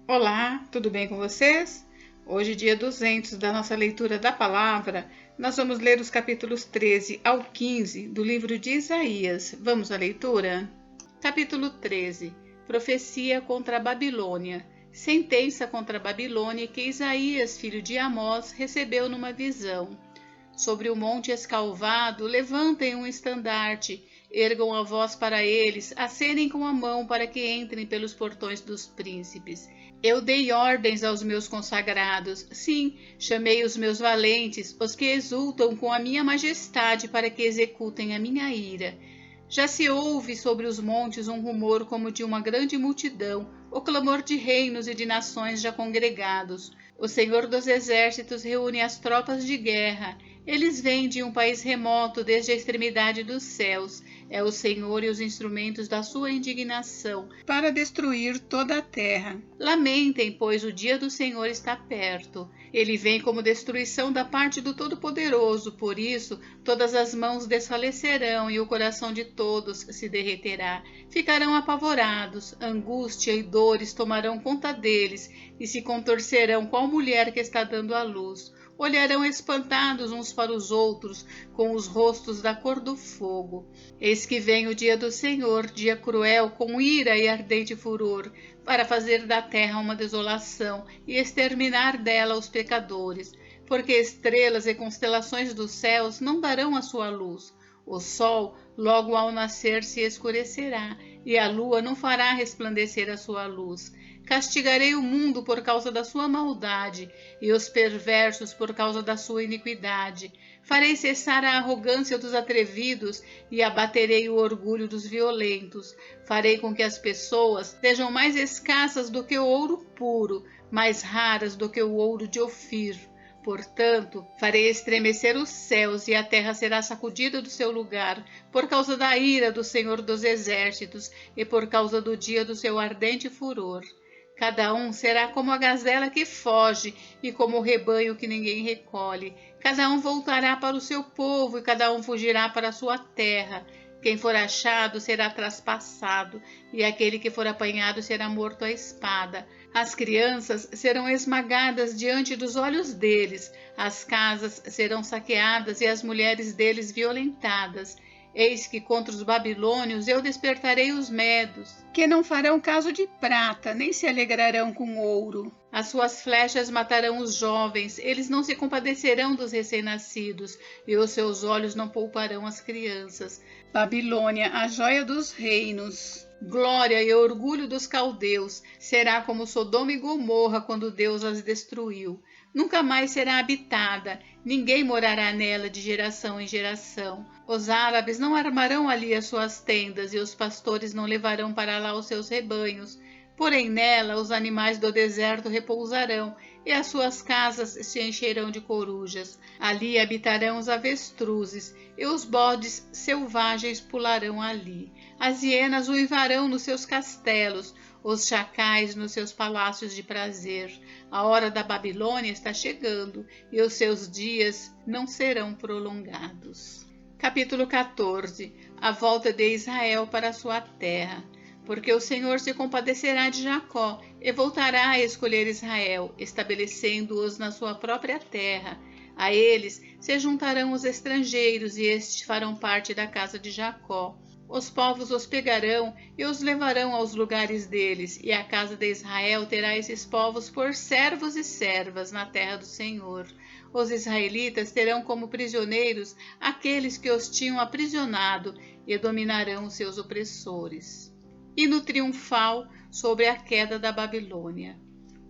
Olá, tudo bem com vocês? Hoje, dia 200 da nossa leitura da palavra, nós vamos ler os capítulos 13 ao 15 do livro de Isaías. Vamos à leitura? Capítulo 13. Profecia contra a Babilônia. Sentença contra a Babilônia que Isaías, filho de Amós, recebeu numa visão. Sobre o monte escalvado, levantem um estandarte, ergam a voz para eles, acenem com a mão para que entrem pelos portões dos príncipes. Eu dei ordens aos meus consagrados, sim, chamei os meus valentes, os que exultam com a minha majestade para que executem a minha ira. Já se ouve sobre os montes um rumor como de uma grande multidão, o clamor de reinos e de nações já congregados. O Senhor dos Exércitos reúne as tropas de guerra. Eles vêm de um país remoto desde a extremidade dos céus. É o Senhor e os instrumentos da sua indignação, para destruir toda a terra. Lamentem, pois o dia do Senhor está perto. Ele vem como destruição da parte do Todo-Poderoso, por isso todas as mãos desfalecerão e o coração de todos se derreterá. Ficarão apavorados, angústia e dores tomarão conta deles e se contorcerão qual mulher que está dando à luz. Olharão espantados uns para os outros, com os rostos da cor do fogo. Eis que vem o dia do Senhor, dia cruel, com ira e ardente furor, para fazer da terra uma desolação e exterminar dela os pecadores, porque estrelas e constelações dos céus não darão a sua luz. O sol, logo ao nascer, se escurecerá, e a lua não fará resplandecer a sua luz. Castigarei o mundo por causa da sua maldade, e os perversos por causa da sua iniquidade. Farei cessar a arrogância dos atrevidos e abaterei o orgulho dos violentos. Farei com que as pessoas sejam mais escassas do que o ouro puro, mais raras do que o ouro de Ofir. Portanto, farei estremecer os céus e a terra será sacudida do seu lugar, por causa da ira do Senhor dos Exércitos e por causa do dia do seu ardente furor. Cada um será como a gazela que foge e como o rebanho que ninguém recolhe. Cada um voltará para o seu povo e cada um fugirá para a sua terra. Quem for achado será traspassado e aquele que for apanhado será morto à espada. As crianças serão esmagadas diante dos olhos deles, as casas serão saqueadas e as mulheres deles violentadas. Eis que contra os babilônios eu despertarei os medos, que não farão caso de prata, nem se alegrarão com ouro. As suas flechas matarão os jovens, eles não se compadecerão dos recém-nascidos, e os seus olhos não pouparão as crianças. Babilônia, a joia dos reinos, glória e orgulho dos caldeus, será como Sodoma e Gomorra quando Deus as destruiu. Nunca mais será habitada, ninguém morará nela de geração em geração. Os árabes não armarão ali as suas tendas e os pastores não levarão para lá os seus rebanhos. Porém nela os animais do deserto repousarão e as suas casas se encherão de corujas. Ali habitarão os avestruzes e os bodes selvagens pularão ali. As hienas uivarão nos seus castelos, os chacais nos seus palácios de prazer. A hora da Babilônia está chegando e os seus dias não serão prolongados. Capítulo 14. A volta de Israel para a sua terra. Porque o Senhor se compadecerá de Jacó e voltará a escolher Israel, estabelecendo-os na sua própria terra. A eles se juntarão os estrangeiros e estes farão parte da casa de Jacó. Os povos os pegarão e os levarão aos lugares deles, e a casa de Israel terá esses povos por servos e servas na terra do Senhor. Os israelitas terão como prisioneiros aqueles que os tinham aprisionado e dominarão os seus opressores. Hino triunfal sobre a queda da Babilônia.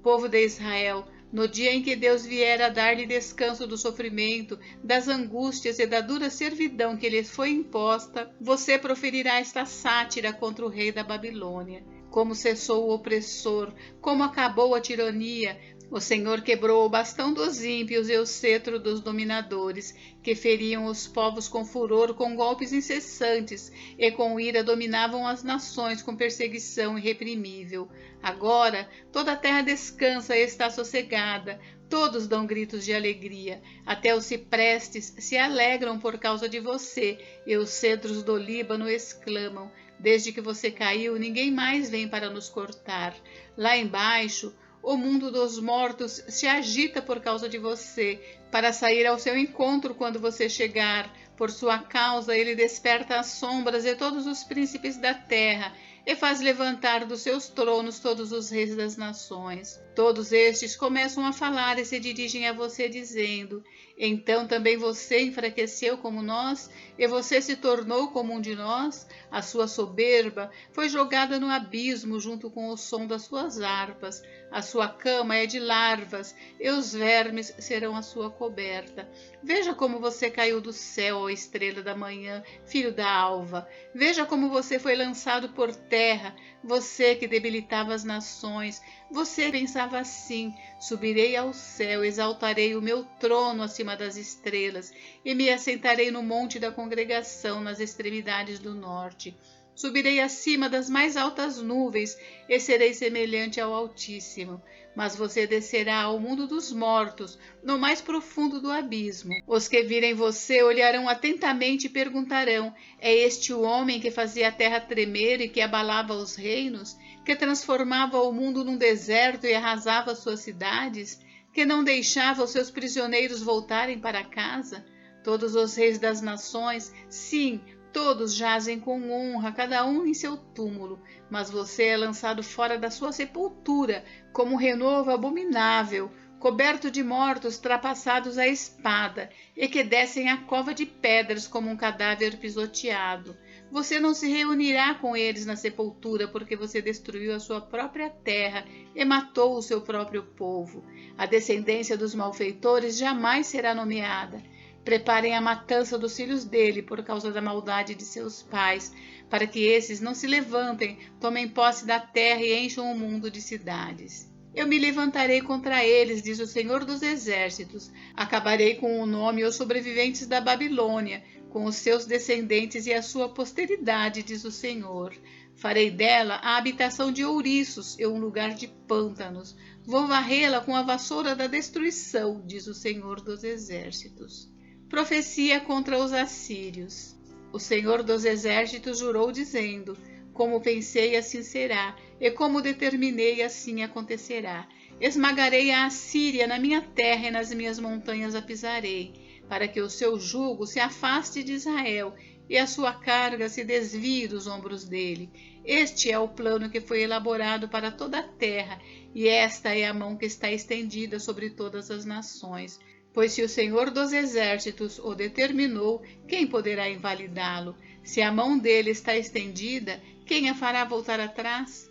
Povo de Israel, no dia em que Deus vier a dar-lhe descanso do sofrimento, das angústias e da dura servidão que lhes foi imposta, você proferirá esta sátira contra o rei da Babilônia. Como cessou o opressor, como acabou a tirania, o Senhor quebrou o bastão dos ímpios e o cetro dos dominadores, que feriam os povos com furor, com golpes incessantes, e com ira dominavam as nações com perseguição irreprimível. Agora toda a terra descansa e está sossegada, todos dão gritos de alegria, até os ciprestes se alegram por causa de você, e os cedros do Líbano exclamam: desde que você caiu, ninguém mais vem para nos cortar. Lá embaixo, O mundo dos mortos se agita por causa de você, para sair ao seu encontro quando você chegar. Por sua causa, ele desperta as sombras e todos os príncipes da terra, e faz levantar dos seus tronos todos os reis das nações. Todos estes começam a falar e se dirigem a você, dizendo: então também você enfraqueceu como nós, e você se tornou como um de nós? A sua soberba foi jogada no abismo junto com o som das suas harpas. A sua cama é de larvas, e os vermes serão a sua coberta. Veja como você caiu do céu, ó estrela da manhã, filho da alva. Veja como você foi lançado por terra, você que debilitava as nações. Você pensava assim: subirei ao céu, exaltarei o meu trono acima das estrelas, e me assentarei no monte da congregação, nas extremidades do norte. Subirei acima das mais altas nuvens e serei semelhante ao Altíssimo. Mas você descerá ao mundo dos mortos, no mais profundo do abismo. Os que virem você olharão atentamente e perguntarão: é este o homem que fazia a terra tremer e que abalava os reinos? Que transformava o mundo num deserto e arrasava suas cidades? Que não deixava os seus prisioneiros voltarem para casa? Todos os reis das nações, sim, todos jazem com honra, cada um em seu túmulo, mas você é lançado fora da sua sepultura, como um renovo abominável, coberto de mortos trapassados à espada, e que descem à cova de pedras como um cadáver pisoteado. Você não se reunirá com eles na sepultura, porque você destruiu a sua própria terra e matou o seu próprio povo. A descendência dos malfeitores jamais será nomeada. Preparem a matança dos filhos dele por causa da maldade de seus pais, para que esses não se levantem, tomem posse da terra e encham o mundo de cidades. Eu me levantarei contra eles, diz o Senhor dos Exércitos. Acabarei com o nome e os sobreviventes da Babilônia, com os seus descendentes e a sua posteridade, diz o Senhor. Farei dela a habitação de ouriços e um lugar de pântanos. Vou varrê-la com a vassoura da destruição, diz o Senhor dos Exércitos. Profecia contra os assírios. O Senhor dos Exércitos jurou, dizendo: como pensei, assim será, e como determinei, assim acontecerá. Esmagarei a Assíria na minha terra e nas minhas montanhas a pisarei, para que o seu jugo se afaste de Israel e a sua carga se desvie dos ombros dele. Este é o plano que foi elaborado para toda a terra, e esta é a mão que está estendida sobre todas as nações. Pois se o Senhor dos Exércitos o determinou, quem poderá invalidá-lo? Se a mão dele está estendida, quem a fará voltar atrás?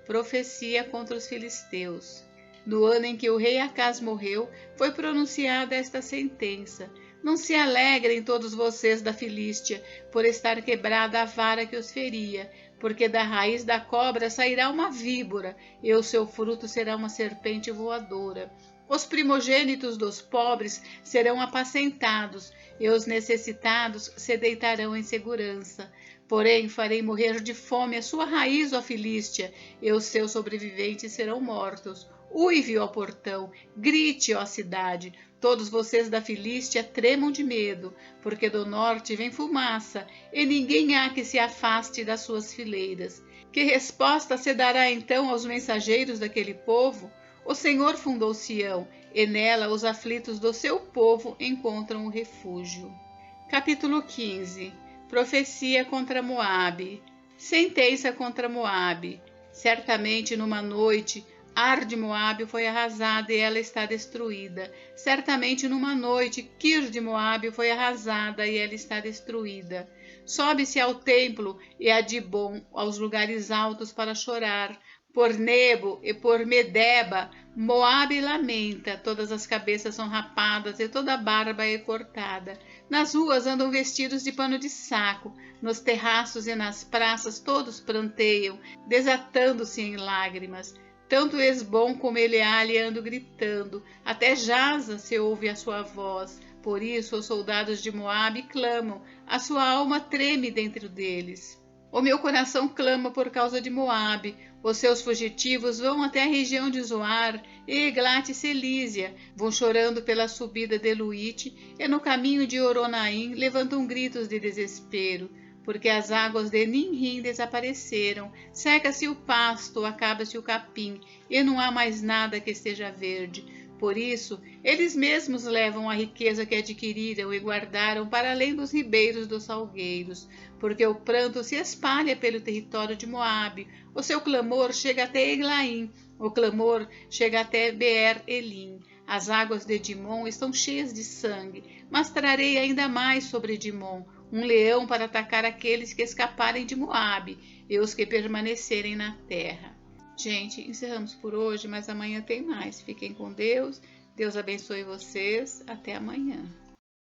Profecia contra os filisteus. No ano em que o rei Acás morreu, foi pronunciada esta sentença: não se alegrem todos vocês da Filístia, por estar quebrada a vara que os feria, porque da raiz da cobra sairá uma víbora, e o seu fruto será uma serpente voadora. Os primogênitos dos pobres serão apacentados, e os necessitados se deitarão em segurança. Porém, farei morrer de fome a sua raiz, ó Filístia, e os seus sobreviventes serão mortos. Uive, ó portão, grite, ó cidade. Todos vocês da Filístia tremam de medo, porque do norte vem fumaça, e ninguém há que se afaste das suas fileiras. Que resposta se dará então aos mensageiros daquele povo? O Senhor fundou Sião, e nela os aflitos do seu povo encontram o refúgio. Capítulo 15. Profecia contra Moabe. Sentença contra Moabe. Certamente numa noite, Ar de Moabe foi arrasada e ela está destruída. Certamente numa noite, Kir de Moabe foi arrasada e ela está destruída. Sobe-se ao templo e a Dibon, aos lugares altos para chorar. Por Nebo e por Medeba, Moabe lamenta, todas as cabeças são rapadas e toda a barba é cortada. Nas ruas andam vestidos de pano de saco, nos terraços e nas praças todos pranteiam, desatando-se em lágrimas. Tanto Esbom como Eleale andam gritando, até Jaza se ouve a sua voz. Por isso os soldados de Moabe clamam, a sua alma treme dentro deles. O meu coração clama por causa de Moabe. Os seus fugitivos vão até a região de Zoar, e Eglat e Selísia, vão chorando pela subida de Luite, e no caminho de Oronaim levantam gritos de desespero. porque as águas de Ninrim desapareceram, seca-se o pasto, acaba-se o capim, e não há mais nada que esteja verde. Por isso, eles mesmos levam a riqueza que adquiriram e guardaram para além dos ribeiros dos salgueiros, porque o pranto se espalha pelo território de Moabe, o seu clamor chega até Eglaim, o clamor chega até Beer-Elim. As águas de Dimon estão cheias de sangue, mas trarei ainda mais sobre Dimon, um leão para atacar aqueles que escaparem de Moabe e os que permanecerem na terra. Gente, encerramos por hoje, mas amanhã tem mais. Fiquem com Deus. Deus abençoe vocês. Até amanhã.